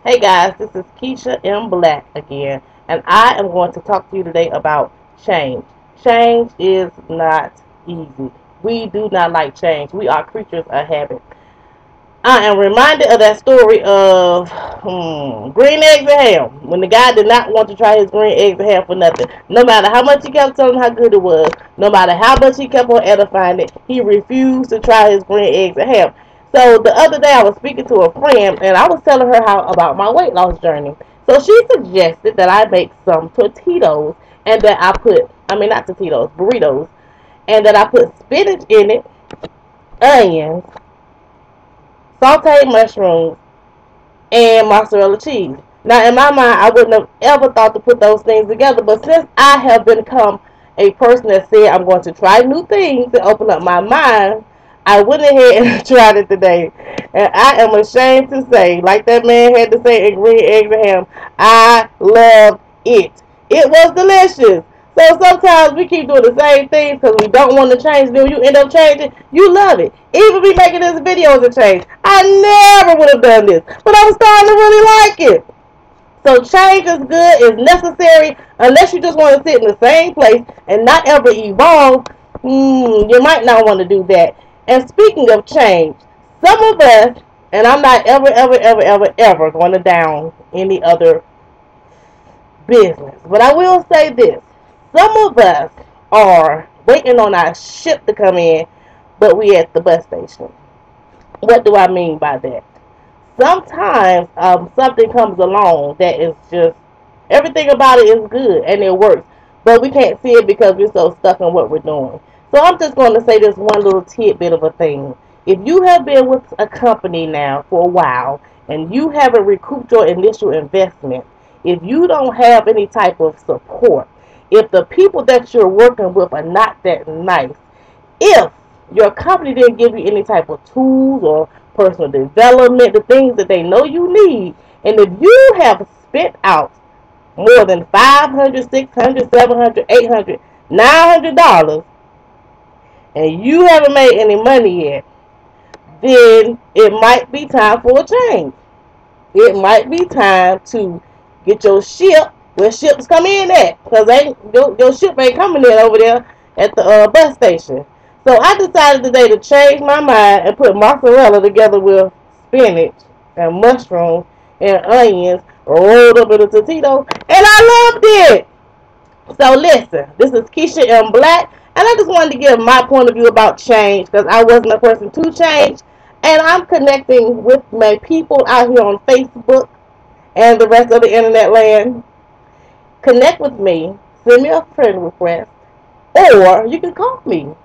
Hey guys, this is Keisha M. Black again, and I am going to talk to you today about change. Change is not easy. We do not like change. We are creatures of habit. I am reminded of that story of green eggs and ham. When the guy did not want to try his green eggs and ham for nothing. No matter how much he kept telling him how good it was, no matter how much he kept on edifying it, he refused to try his green eggs and ham. So the other day I was speaking to a friend and I was telling her how about my weight loss journey. So she suggested that I make some tortillas and that I put, I mean not tortillas, burritos, and that I put spinach in it, onions, sauteed mushrooms, and mozzarella cheese. Now, in my mind, I wouldn't have ever thought to put those things together, but since I have become a person that said I'm going to try new things and open up my mind, I went ahead and tried it today. And I am ashamed to say, like that man had to say in Green Eggs and Ham, I loved it. It was delicious. So sometimes we keep doing the same things because we don't want to change. Then you end up changing. You love it. Even me making this video is a change. I never would have done this, but I'm starting to really like it. So change is good, is necessary, unless you just want to sit in the same place and not ever evolve. You might not want to do that. And speaking of change, some of us, and I'm not ever going to down any other business, but I will say this: some of us are waiting on our ship to come in, but we at the bus station. What do I mean by that? Sometimes something comes along that is just everything about it is good and it works, but we can't see it because we're so stuck in what we're doing. So I'm just going to say this one little tidbit of a thing. If you have been with a company now for a while and you haven't recouped your initial investment, if you don't have any type of support, if the people that you're working with are not that nice, if your company didn't give you any type of tools or personal development, the things that they know you need, and if you have spent out more than $500, $600, $700, $800, $900, and you haven't made any money yet, then it might be time for a change. It might be time to get your ship where ships come in at, because your ship ain't coming in over there at the bus station. So I decided today to change my mind and put mozzarella together with spinach and mushrooms and onions rolled up in a tortilla, and I loved it. So listen, this is Keisha M. Black, and I just wanted to give my point of view about change because I wasn't a person to change, and I'm connecting with my people out here on Facebook and the rest of the internet land. Connect with me, send me a friend request, or you can call me.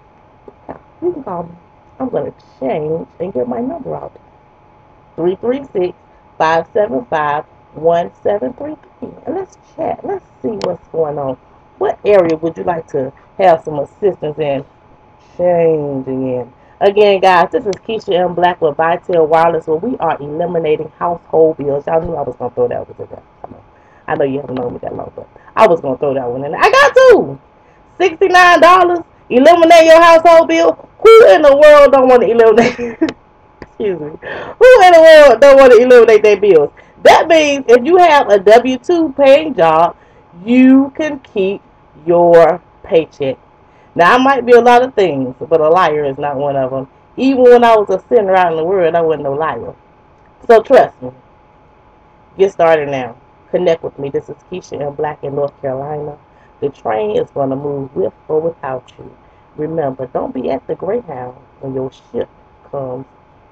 You can call me. I'm going to change and get my number out. 336-575-1733. And let's chat. Let's see what's going on. What area would you like to have some assistance in changing in? Again, guys, this is Keisha M. Black with Vitel Wireless, where we are eliminating household bills. Y'all knew I was going to throw that one in there. Come on. I know you haven't known me that long, but I was going to throw that one in there. I got to. $69. Eliminate your household bill. Who in the world don't want to eliminate? Excuse me. Who in the world don't want to eliminate their bills? That means if you have a W-2 paying job, you can keep your paycheck. Now, I might be a lot of things, but a liar is not one of them. Even when I was a sinner out in the world, I wasn't no liar. So trust me. Get started now. Connect with me. This is Keisha M. Black in North Carolina. The train is going to move with or without you. Remember, don't be at the Greyhound when your ship comes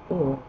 in.